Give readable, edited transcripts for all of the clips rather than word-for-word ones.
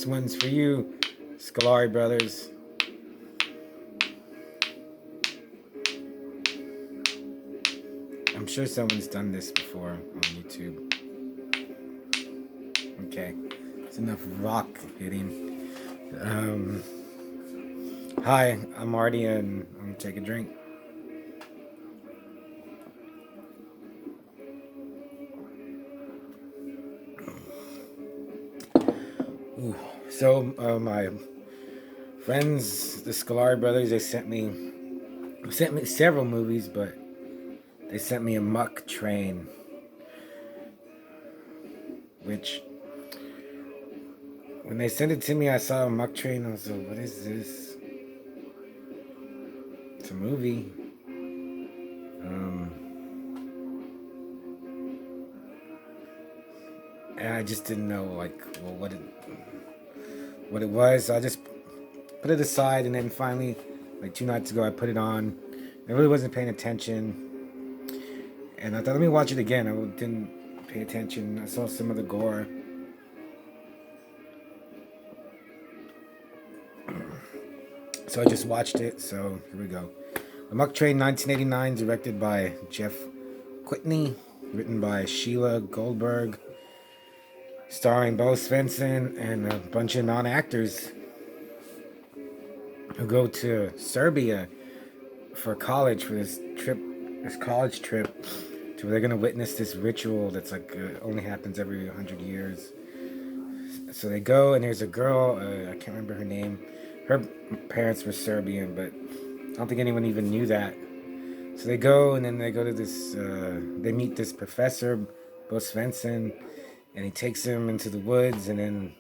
This one's for you, Schollary Brothers. I'm sure someone's done this before on YouTube. Okay, it's enough rock hitting. Hi, I'm Marty, and I'm gonna take a drink. Ooh. So my friends, the Schollary Brothers, they sent me several movies, but they sent me Amok Train, which when they sent it to me, I saw Amok Train. I was like, "What is this?" It's a movie. And I just didn't know what it was. So I just put it aside, and then finally, like 2 nights ago, I put it on. I really wasn't paying attention, and I thought, let me watch it again. I didn't pay attention. I saw some of the gore. So I just watched it. So here we go. Amok Train 1989, directed by Jeff Whitney, written by Sheila Goldberg, starring Bo Svensson and a bunch of non-actors who go to Serbia for college, for this college trip, to where they're gonna witness this ritual that's like only happens every 100 years. So they go, and there's a girl, I can't remember her name. Her parents were Serbian, but I don't think anyone even knew that. So they go, and then they go to this, they meet this professor, Bo Svensson, and he takes them into the woods, and then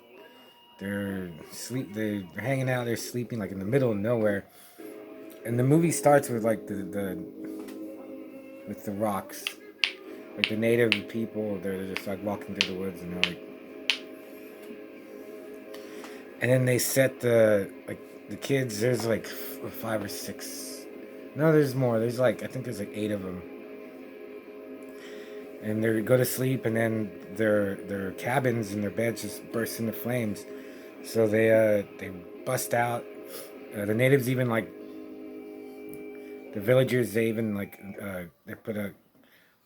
they're hanging out, they're sleeping like in the middle of nowhere. And the movie starts with like with the rocks. Like the native people, they're just like walking through the woods, and they're like, and then they set the kids, there's like 5 or 6. No, there's more. There's like, I think there's like 8 of them. And they go to sleep, and then their cabins and their beds just burst into flames. So they bust out. The natives even like the villagers. They even like they put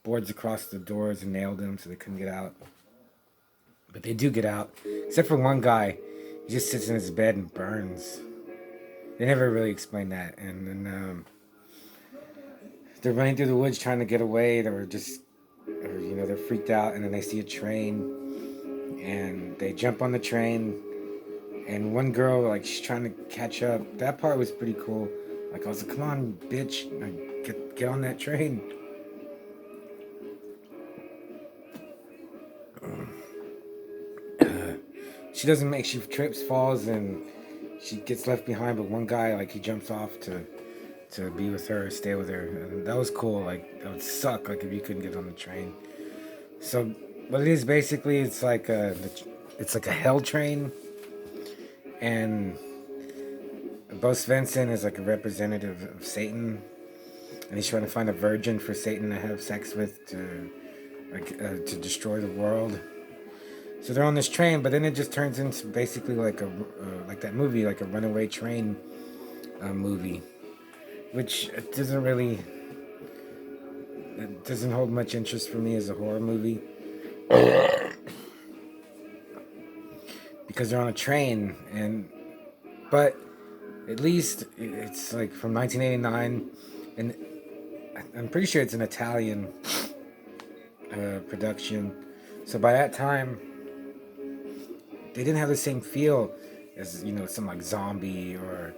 boards across the doors and nailed them so they couldn't get out. But they do get out, except for one guy. He just sits in his bed and burns. They never really explain that. And then they're running through the woods trying to get away. They're freaked out, and then they see a train, and they jump on the train, and one girl, like, she's trying to catch up. That part was pretty cool. Like, I was like, come on, bitch, get on that train. She trips, falls, and she gets left behind, but one guy, like, he jumps off to be with her, stay with her. And that was cool. Like, that would suck, like, if you couldn't get on the train. So what it is, basically, it's like a hell train, and Bo Svensson is like a representative of Satan, and he's trying to find a virgin for Satan to have sex with to destroy the world. So they're on this train, but then it just turns into basically like like that movie, like a runaway train movie, which it doesn't hold much interest for me as a horror movie. Because they're on a train, but at least it's like from 1989, and I'm pretty sure it's an Italian production. So by that time, they didn't have the same feel as, some like Zombie or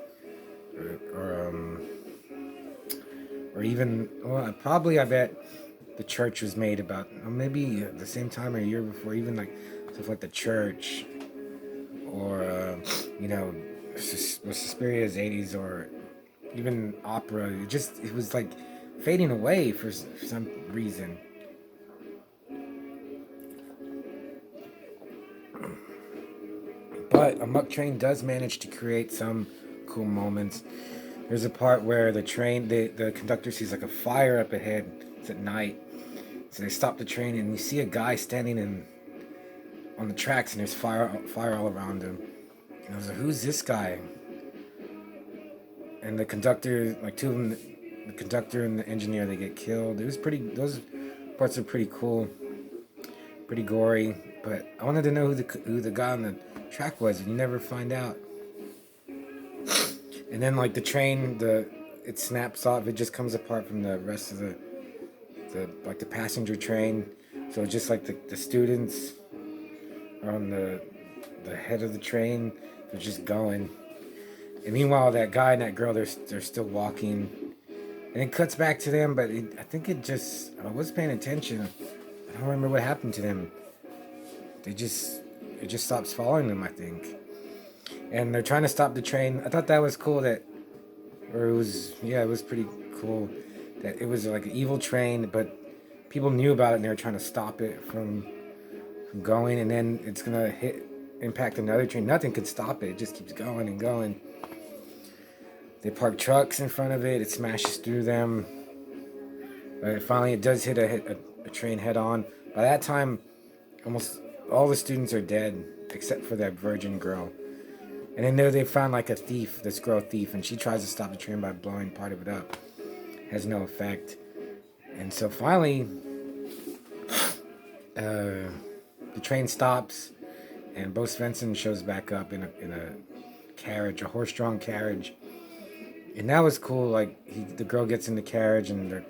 even, well, probably, I bet The Church was made about maybe the same time or a year before, even like stuff like The Church, or Suspiria's 80s, or even opera. It was like fading away for some reason. But Amok Train does manage to create some cool moments. There's a part where the conductor sees like a fire up ahead. It's at night, so they stop the train, and you see a guy standing on the tracks, and there's fire all around him. And I was like, who's this guy? And the conductor, like two of them, the conductor and the engineer, they get killed. It was pretty. Those parts are pretty cool, pretty gory. But I wanted to know who the guy on the track was, and you never find out. And then like the train, it snaps off. It just comes apart from the rest of the passenger train. So just like the students are on the head of the train, they're just going. And meanwhile, that guy and that girl, they're still walking. And it cuts back to them, but I think I was paying attention. I don't remember what happened to them. It just stops following them, I think. And they're trying to stop the train. I thought that was cool it was pretty cool that it was like an evil train, but people knew about it and they were trying to stop it from going, and then it's gonna impact another train. Nothing could stop it. It just keeps going and going. They park trucks in front of it. It smashes through them. But finally, it does hit a train head on. By that time, almost all the students are dead except for that virgin girl. And then there they found like this girl thief, and she tries to stop the train by blowing part of it up. Has no effect. And so finally, the train stops, and Bo Svensson shows back up in a carriage, a horse-drawn carriage. And that was cool. Like the girl gets in the carriage, and they're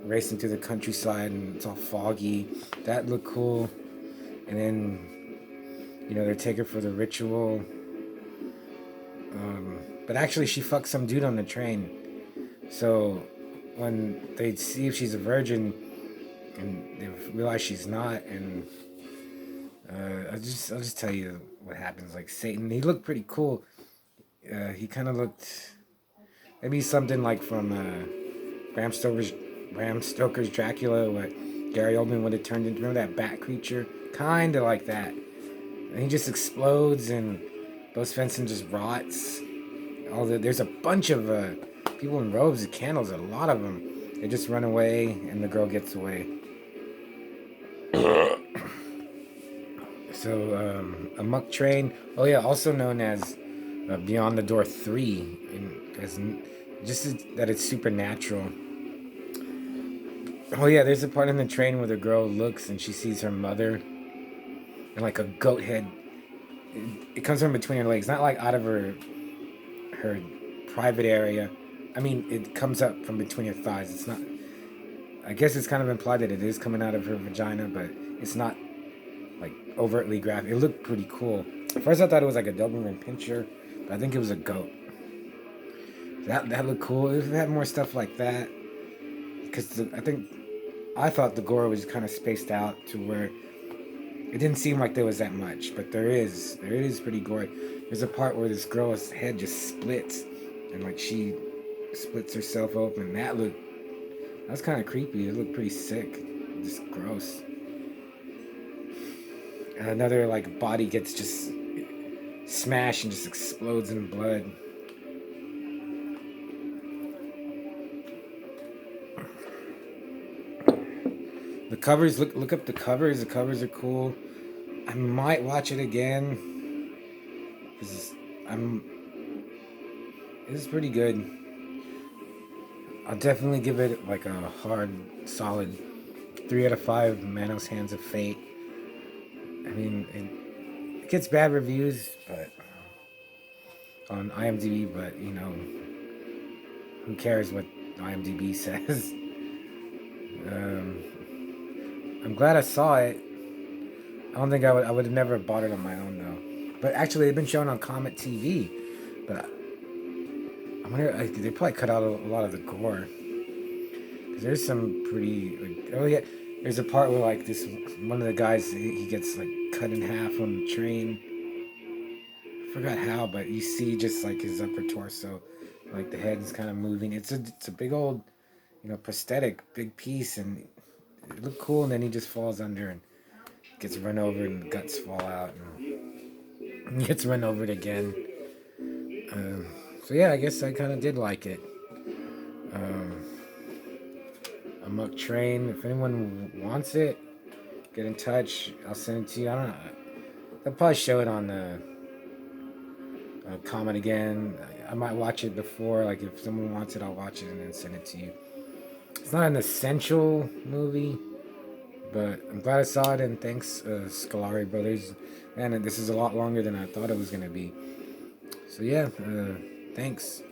racing through the countryside, and it's all foggy. That looked cool. And then, they take her for the ritual. But actually, she fucks some dude on the train. So when they see if she's a virgin, and they realize she's not, and I'll just tell you what happens. Like Satan, he looked pretty cool. He kind of looked maybe something like from Bram Stoker's Dracula, what Gary Oldman would have turned into. Remember that bat creature? Kind of like that. And he just explodes, and Bo Svensson just rots. There's a bunch of people in robes and candles, a lot of them. They just run away, and the girl gets away. So, Amok Train, also known as Beyond the Door 3, that it's supernatural. Oh yeah, there's a part in the train where the girl looks and she sees her mother, and like a goat head. It comes from between her legs, not like out of her private area. I mean, it comes up from between her thighs. It's not. I guess it's kind of implied that it is coming out of her vagina, but it's not like overtly graphic. It looked pretty cool. At first, I thought it was like a Doberman Pinscher, but I think it was a goat. That looked cool. If it had more stuff like that, because I thought the gore was kind of spaced out to where it didn't seem like there was that much, but there is pretty gory. There's a part where this girl's head just splits, and like she splits herself open. That was kind of creepy. It looked pretty sick, just gross. And another like body gets just smashed and just explodes in blood. The covers, look up the covers. The covers are cool. I might watch it again. This is pretty good. I'll definitely give it like a hard, solid 3 out of 5 Manos Hands of Fate. I mean, it gets bad reviews, but on IMDb, but who cares what IMDb says? I'm glad I saw it. I don't think I would have never bought it on my own though. But actually, they've been shown on Comet TV. But I wonder, they probably cut out a lot of the gore. Because there's some pretty, there's a part where like one of the guys, he gets like cut in half on the train. I forgot how, but you see just like his upper torso, like the head is kind of moving. It's a big old, prosthetic, big piece, and it looked cool. And then he just falls under and gets run over, and the guts fall out, and gets run over it again. So yeah, I guess I kind of did like it. Amok Train. If anyone wants it, get in touch. I'll send it to you. I don't know. They'll probably show it on comment again. I might watch it before, like if someone wants it, I'll watch it and then send it to you. It's not an essential movie, but I'm glad I saw it, and thanks, Schollary Brothers. And this is a lot longer than I thought it was gonna be. So yeah, thanks.